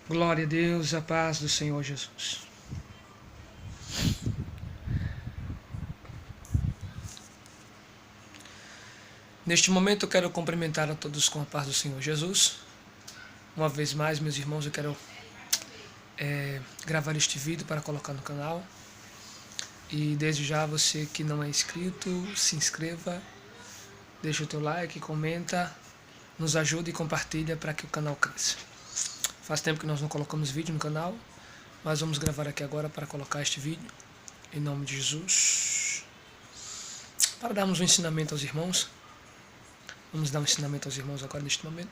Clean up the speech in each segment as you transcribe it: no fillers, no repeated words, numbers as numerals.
Glória a Deus, a paz do Senhor Jesus. Neste momento eu quero cumprimentar a todos com a paz do Senhor Jesus. Uma vez mais, meus irmãos, eu quero gravar este vídeo para colocar no canal. E desde já, você que não é inscrito, se inscreva, deixa o teu like, comenta, nos ajuda e compartilha para que o canal cresça. Faz tempo que nós não colocamos vídeo no canal, mas vamos gravar aqui agora para colocar este vídeo, em nome de Jesus. Para darmos um ensinamento aos irmãos. Vamos dar um ensinamento aos irmãos agora neste momento.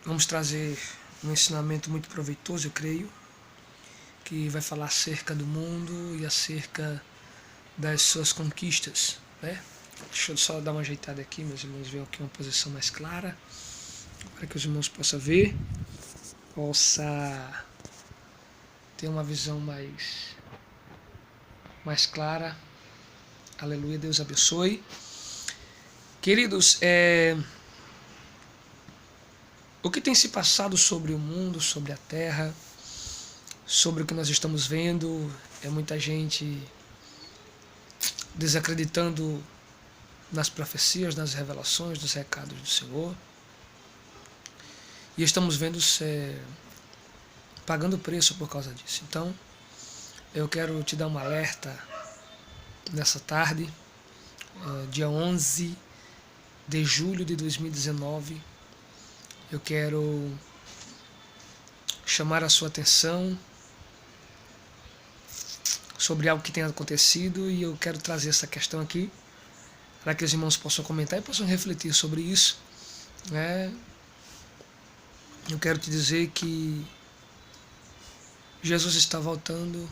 Vamos trazer um ensinamento muito proveitoso, eu creio, que vai falar acerca do mundo e acerca das suas conquistas, né? Deixa eu só dar uma ajeitada aqui, meus irmãos, ver aqui uma posição mais clara, para que os irmãos possam ver, possa ter uma visão mais clara. Aleluia, Deus abençoe. Queridos, o que tem se passado sobre o mundo, sobre a terra, sobre o que nós estamos vendo, é muita gente desacreditando nas profecias, nas revelações, dos recados do Senhor. E estamos vendo pagando preço por causa disso. Então, eu quero te dar um alerta nessa tarde, dia 11 de julho de 2019. Eu quero chamar a sua atenção sobre algo que tem acontecido e eu quero trazer essa questão aqui para que os irmãos possam comentar e possam refletir sobre isso, né? Eu quero te dizer que Jesus está voltando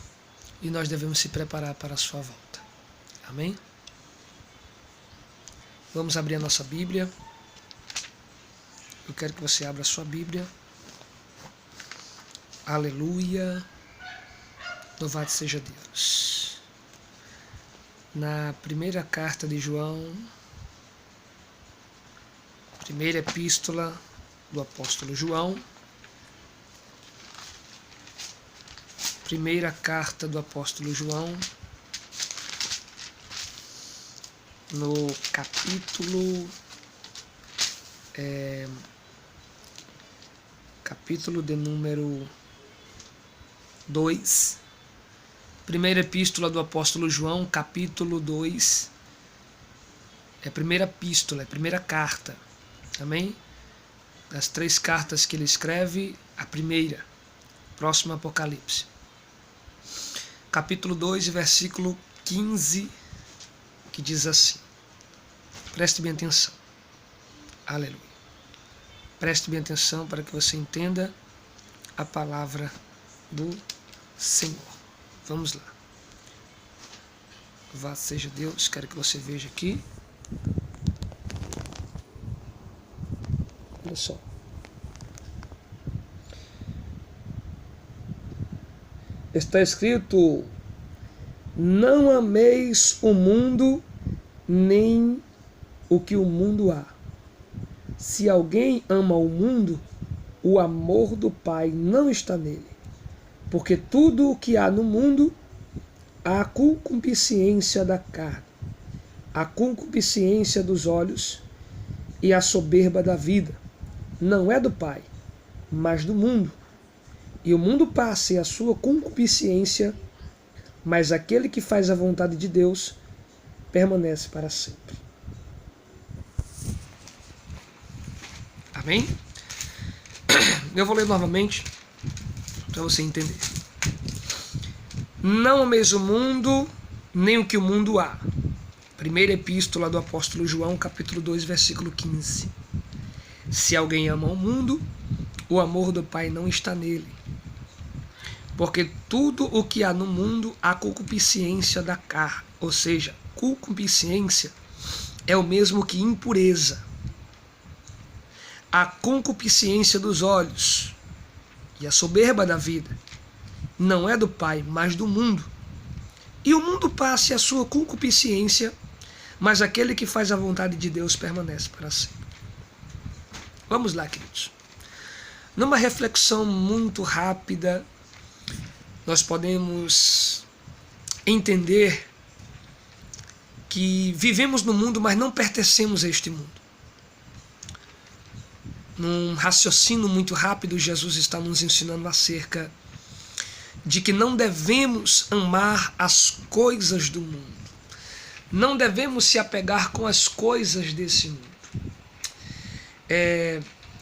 e nós devemos se preparar para a sua volta. Amém? Vamos abrir a nossa Bíblia. Eu quero que você abra a sua Bíblia. Aleluia. Louvado seja Deus. Na primeira carta de João, primeira epístola do apóstolo João, primeira carta do apóstolo João, no capítulo de número 2, primeira epístola do apóstolo João, capítulo 2, é a primeira epístola, é a primeira carta, amém? Das 3 cartas que ele escreve, a primeira, próximo ao Apocalipse. Capítulo 2, versículo 15, que diz assim, preste bem atenção, aleluia, preste bem atenção para que você entenda a palavra do Senhor. Vamos lá. Louvado seja Deus, quero que você veja aqui. Olha só. Está escrito: não ameis o mundo, nem o que o mundo há. Se alguém ama o mundo, o amor do Pai não está nele. Porque tudo o que há no mundo, a concupiscência da carne, a concupiscência dos olhos e a soberba da vida, não é do Pai, mas do mundo. E o mundo passa e a sua concupiscência, mas aquele que faz a vontade de Deus permanece para sempre. Amém? Eu vou ler novamente para você entender. Não ameis o mundo, nem o que o mundo há. Primeira epístola do apóstolo João, capítulo 2, versículo 15. Se alguém ama o mundo, o amor do Pai não está nele. Porque tudo o que há no mundo, a concupiscência da carne, ou seja, concupiscência é o mesmo que impureza. A concupiscência dos olhos e a soberba da vida não é do Pai, mas do mundo. E o mundo passa e a sua concupiscência, mas aquele que faz a vontade de Deus permanece para sempre. Vamos lá, queridos. Numa reflexão muito rápida, nós podemos entender que vivemos no mundo, mas não pertencemos a este mundo. Num raciocínio muito rápido, Jesus está nos ensinando acerca de que não devemos amar as coisas do mundo. Não devemos se apegar com as coisas desse mundo.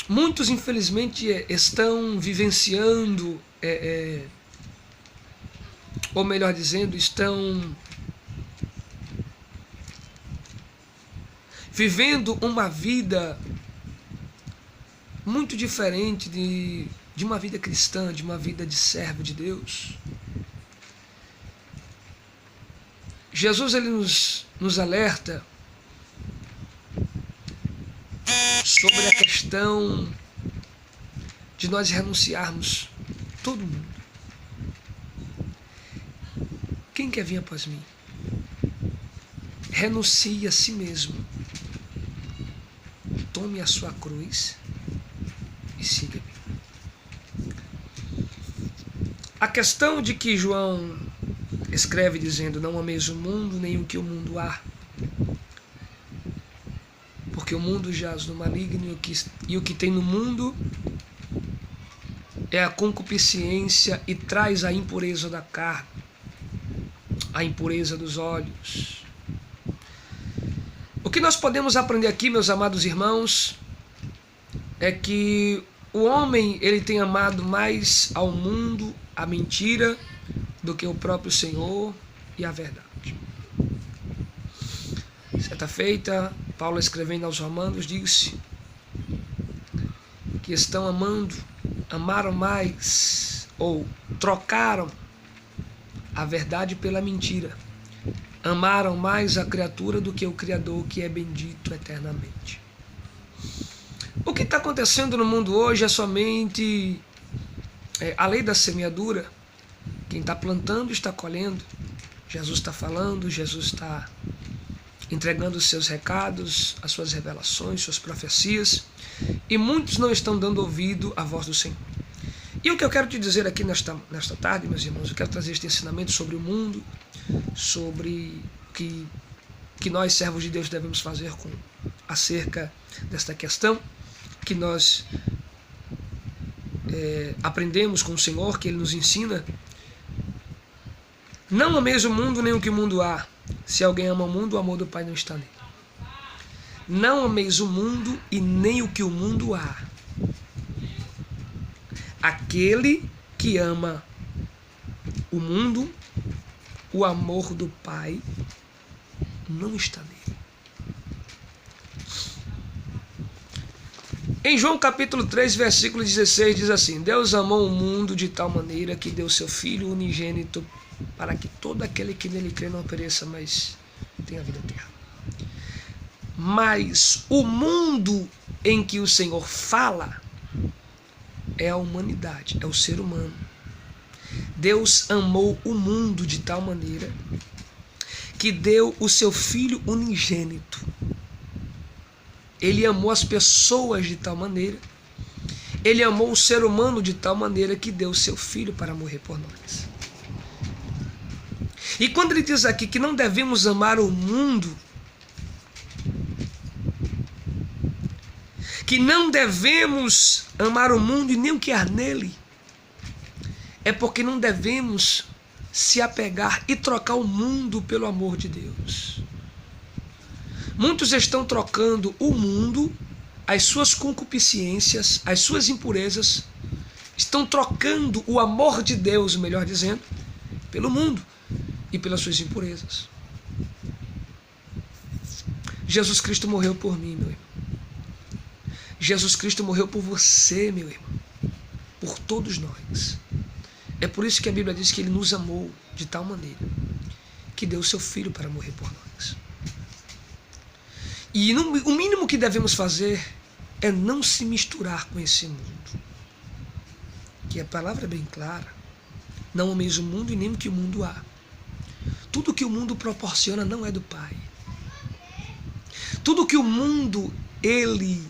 Muitos, infelizmente, estão vivenciando, ou melhor dizendo, estão vivendo uma vida muito diferente de uma vida cristã, de uma vida de servo de Deus. Jesus, ele nos alerta sobre a questão de nós renunciarmos todo mundo. Quem quer vir após mim? Renuncie a si mesmo. Tome a sua cruz e siga-me. A questão de que João escreve dizendo: não ameis o mundo, nem o que o mundo há, porque o mundo jaz no maligno, e o que tem no mundo é a concupiscência e traz a impureza da carne, a impureza dos olhos. O que nós podemos aprender aqui, meus amados irmãos, é que o homem, ele tem amado mais ao mundo, a mentira, do que o próprio Senhor e a verdade. Certa feita, Paulo, escrevendo aos Romanos, disse que amaram mais, ou trocaram a verdade pela mentira. Amaram mais a criatura do que o Criador, que é bendito eternamente. O que está acontecendo no mundo hoje é somente a lei da semeadura. Quem está plantando está colhendo. Jesus está falando, Jesus está entregando os seus recados, as suas revelações, suas profecias, e muitos não estão dando ouvido à voz do Senhor. E o que eu quero te dizer aqui nesta tarde, meus irmãos, eu quero trazer este ensinamento sobre o mundo, sobre o que nós, servos de Deus, devemos fazer acerca desta questão, que nós aprendemos com o Senhor, que Ele nos ensina. Não ameis o mundo, nem o que o mundo há. Se alguém ama o mundo, o amor do Pai não está nele. Não ameis o mundo e nem o que o mundo há. Aquele que ama o mundo, o amor do Pai não está nele. Em João capítulo 3, versículo 16, diz assim: Deus amou o mundo de tal maneira que deu seu Filho unigênito, para que todo aquele que nele crê não pereça, mas tenha vida eterna. Mas o mundo em que o Senhor fala é a humanidade, é o ser humano. Deus amou o mundo de tal maneira que deu o seu Filho unigênito. Ele amou as pessoas de tal maneira, Ele amou o ser humano de tal maneira que deu o seu Filho para morrer por nós. E quando ele diz aqui que não devemos amar o mundo, que não devemos amar o mundo e nem o que há nele, é porque não devemos se apegar e trocar o mundo pelo amor de Deus. Muitos estão trocando o mundo, as suas concupiscências, as suas impurezas, estão trocando o amor de Deus, melhor dizendo, pelo mundo e pelas suas impurezas. Jesus Cristo morreu por mim, meu irmão. Jesus Cristo morreu por você, meu irmão. Por todos nós. É por isso que a Bíblia diz que Ele nos amou de tal maneira que deu o seu Filho para morrer por nós. E o mínimo que devemos fazer é não se misturar com esse mundo. Que a palavra é bem clara. Não ameis o mundo e nem o que o mundo há. Tudo que o mundo proporciona não é do Pai. Tudo que o mundo, ele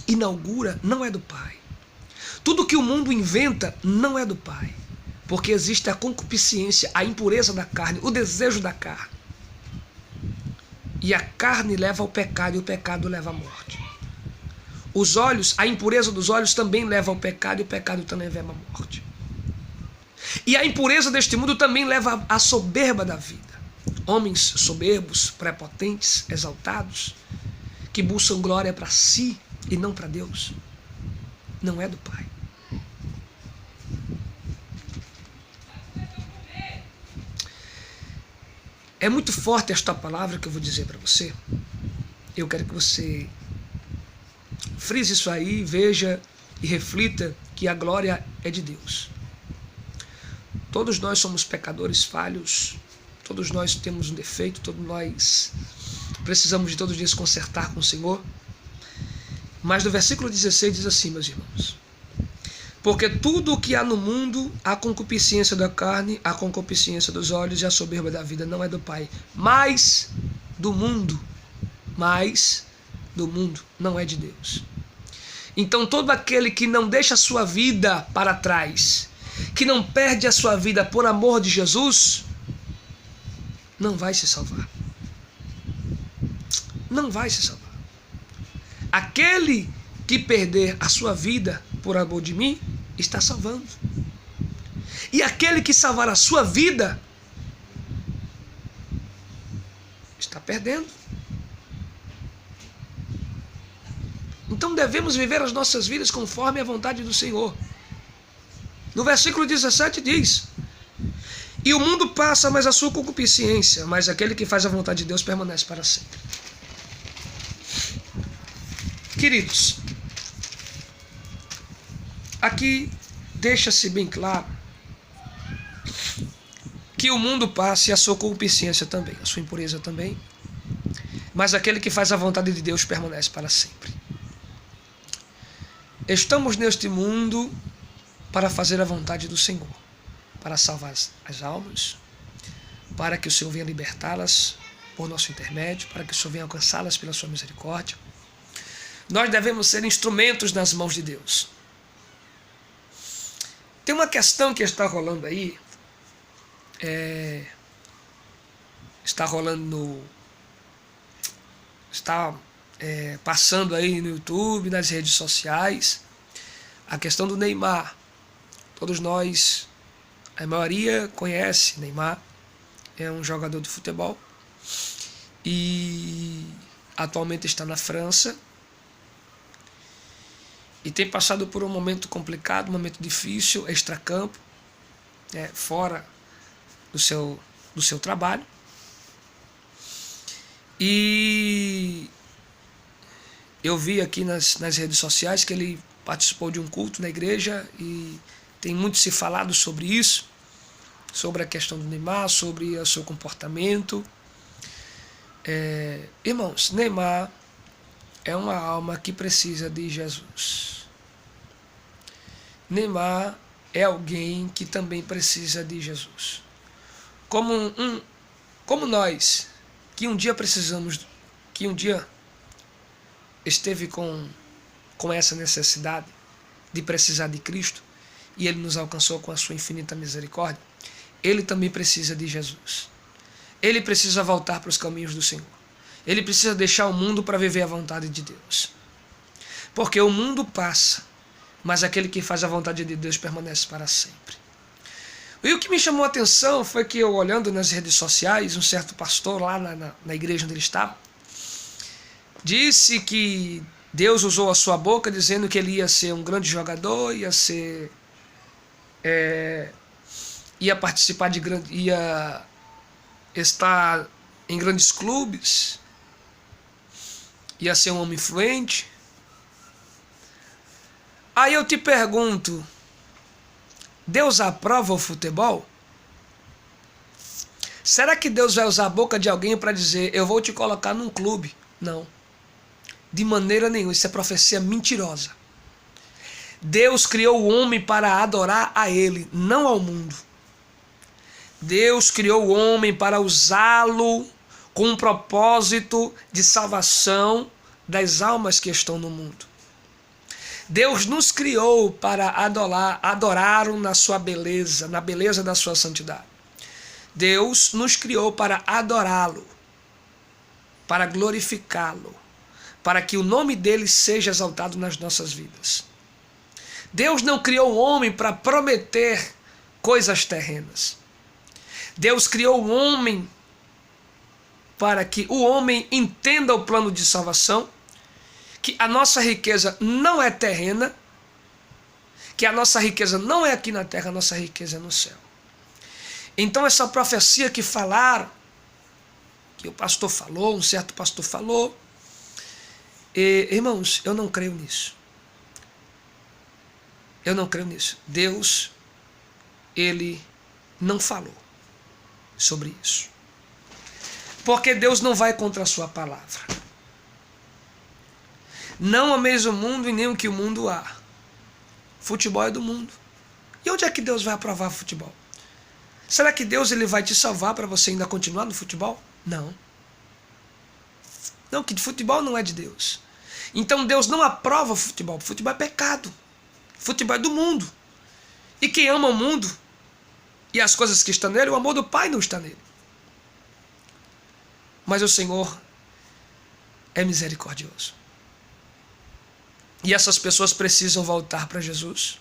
inaugura não é do Pai. Tudo que o mundo inventa não é do Pai. Porque existe a concupiscência, a impureza da carne, o desejo da carne. E a carne leva ao pecado e o pecado leva à morte. Os olhos, a impureza dos olhos também leva ao pecado e o pecado também leva à morte. E a impureza deste mundo também leva à soberba da vida. Homens soberbos, prepotentes, exaltados, que buscam glória para si e não para Deus. Não é do Pai. É muito forte esta palavra que eu vou dizer para você. Eu quero que você frise isso aí, veja e reflita que a glória é de Deus. Todos nós somos pecadores falhos, todos nós temos um defeito, todos nós precisamos de todos os dias consertar com o Senhor. Mas no versículo 16 diz assim, meus irmãos: porque tudo o que há no mundo, a concupiscência da carne, a concupiscência dos olhos e a soberba da vida não é do Pai, mas do mundo, não é de Deus. Então todo aquele que não deixa a sua vida para trás, que não perde a sua vida por amor de Jesus, não vai se salvar. Não vai se salvar. Aquele que perder a sua vida por amor de mim, está salvando. E aquele que salvar a sua vida, está perdendo. Então devemos viver as nossas vidas conforme a vontade do Senhor. No versículo 17 diz: e o mundo passa, mas a sua concupiscência, mas aquele que faz a vontade de Deus permanece para sempre. Queridos, aqui deixa-se bem claro que o mundo passa e a sua concupiscência também, a sua impureza também, mas aquele que faz a vontade de Deus permanece para sempre. Estamos neste mundo para fazer a vontade do Senhor, para salvar as almas, para que o Senhor venha libertá-las por nosso intermédio, para que o Senhor venha alcançá-las pela sua misericórdia. Nós devemos ser instrumentos nas mãos de Deus. Tem uma questão que está rolando aí, passando aí no YouTube, nas redes sociais, a questão do Neymar. Todos nós, a maioria conhece Neymar, é um jogador de futebol e atualmente está na França e tem passado por um momento complicado, um momento difícil, extracampo, fora do seu trabalho. E eu vi aqui nas redes sociais que ele participou de um culto na igreja e tem muito se falado sobre isso, sobre a questão do Neymar, sobre o seu comportamento. Irmãos, Neymar é uma alma que precisa de Jesus. Neymar é alguém que também precisa de Jesus. Como nós, que um dia esteve com essa necessidade de precisar de Cristo, e Ele nos alcançou com a sua infinita misericórdia, ele também precisa de Jesus. Ele precisa voltar para os caminhos do Senhor. Ele precisa deixar o mundo para viver a vontade de Deus. Porque o mundo passa, mas aquele que faz a vontade de Deus permanece para sempre. E o que me chamou a atenção foi que eu, olhando nas redes sociais, um certo pastor lá na igreja onde ele estava, disse que Deus usou a sua boca dizendo que ele ia ser um grande jogador, ia participar ia estar em grandes clubes, ia ser um homem influente. Aí eu te pergunto, Deus aprova o futebol? Será que Deus vai usar a boca de alguém para dizer, eu vou te colocar num clube? Não. De maneira nenhuma, isso é profecia mentirosa. Deus criou o homem para adorar a Ele, não ao mundo. Deus criou o homem para usá-lo com um propósito de salvação das almas que estão no mundo. Deus nos criou para adorá-lo na sua beleza, na beleza da sua santidade. Deus nos criou para adorá-lo, para glorificá-lo, para que o nome dele seja exaltado nas nossas vidas. Deus não criou o homem para prometer coisas terrenas. Deus criou o homem para que o homem entenda o plano de salvação, que a nossa riqueza não é terrena, que a nossa riqueza não é aqui na terra, a nossa riqueza é no céu. Então essa profecia que falaram, que o pastor falou, um certo pastor falou, irmãos, eu não creio nisso. Eu não creio nisso. Deus, ele não falou sobre isso. Porque Deus não vai contra a sua palavra. Não ameis o mundo e nem o que o mundo há. Futebol é do mundo. E onde é que Deus vai aprovar futebol? Será que Deus ele vai te salvar para você ainda continuar no futebol? Não. Não, que futebol não é de Deus. Então Deus não aprova futebol. Futebol é pecado. Futebol é do mundo. E quem ama o mundo e as coisas que estão nele, o amor do Pai não está nele. Mas o Senhor é misericordioso. E essas pessoas precisam voltar para Jesus.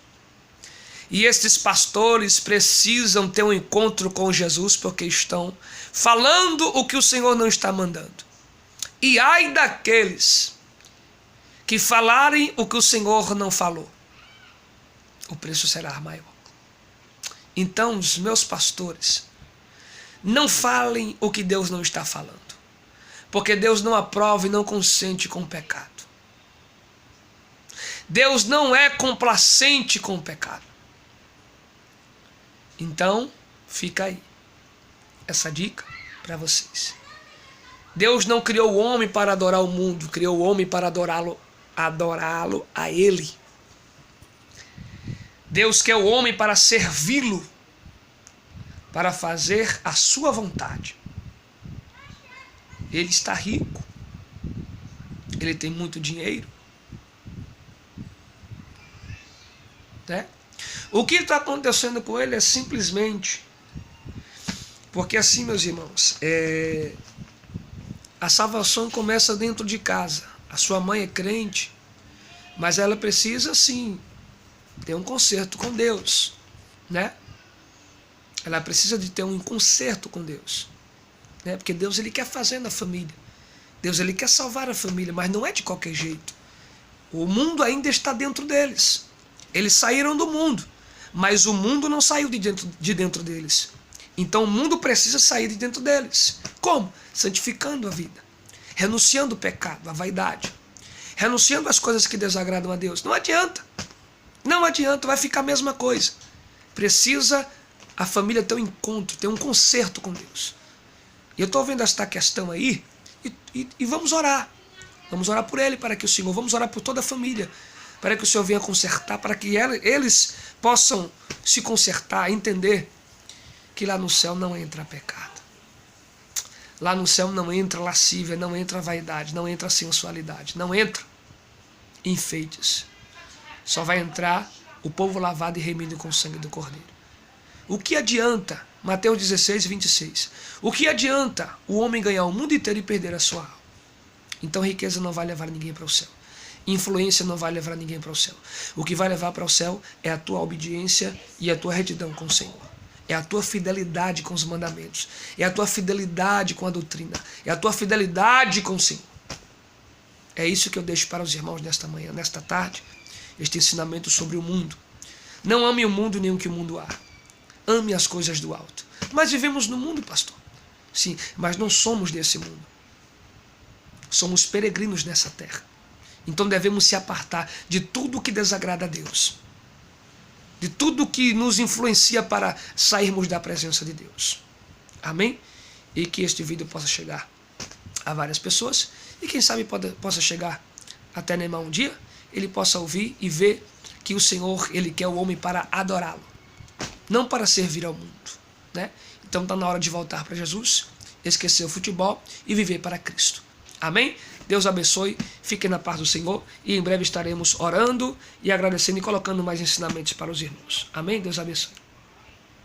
E estes pastores precisam ter um encontro com Jesus, porque estão falando o que o Senhor não está mandando. E ai daqueles que falarem o que o Senhor não falou. O preço será maior. Então, os meus pastores, não falem o que Deus não está falando. Porque Deus não aprova e não consente com o pecado. Deus não é complacente com o pecado. Então, fica aí essa dica para vocês. Deus não criou o homem para adorar o mundo, criou o homem para adorá-lo a Ele. Deus quer o homem para servi-lo, para fazer a sua vontade. Ele está rico, ele tem muito dinheiro, né? O que está acontecendo com ele é simplesmente porque assim, meus irmãos, a salvação começa dentro de casa. A sua mãe é crente, mas ela precisa sim ter um conserto com Deus, né? Ela precisa de ter um conserto com Deus, né? Porque Deus ele quer fazer na família. Deus ele quer salvar a família, mas não é de qualquer jeito. O mundo ainda está dentro deles. Eles saíram do mundo, mas o mundo não saiu de dentro deles. Então o mundo precisa sair de dentro deles. Como? Santificando a vida, renunciando o pecado, a vaidade, renunciando às coisas que desagradam a Deus. Não adianta. Não adianta, vai ficar a mesma coisa. Precisa a família ter um encontro, ter um conserto com Deus. E eu estou vendo esta questão aí e vamos orar. Vamos orar por ele, para que o Senhor, vamos orar por toda a família, para que o Senhor venha consertar, para que eles possam se consertar, entender que lá no céu não entra pecado. Lá no céu não entra lascívia, não entra vaidade, não entra sensualidade, não entra enfeites. Só vai entrar o povo lavado e remido com o sangue do Cordeiro. O que adianta, Mateus 16, 26, o que adianta o homem ganhar o mundo inteiro e perder a sua alma? Então riqueza não vai levar ninguém para o céu. Influência não vai levar ninguém para o céu. O que vai levar para o céu é a tua obediência e a tua retidão com o Senhor. É a tua fidelidade com os mandamentos. É a tua fidelidade com a doutrina. É a tua fidelidade com o Senhor. É isso que eu deixo para os irmãos nesta manhã, nesta tarde. Este ensinamento sobre o mundo. Não ame o mundo nem o que o mundo há. Ame as coisas do alto. Mas vivemos no mundo, pastor. Sim, mas não somos desse mundo. Somos peregrinos nessa terra. Então devemos se apartar de tudo que desagrada a Deus. De tudo que nos influencia para sairmos da presença de Deus. Amém? E que este vídeo possa chegar a várias pessoas. E quem sabe possa chegar até Neymar um dia. Ele possa ouvir e ver que o Senhor, ele quer o homem para adorá-lo. Não para servir ao mundo, né? Então está na hora de voltar para Jesus, esquecer o futebol e viver para Cristo. Amém? Deus abençoe, fiquem na paz do Senhor e em breve estaremos orando e agradecendo e colocando mais ensinamentos para os irmãos. Amém? Deus abençoe.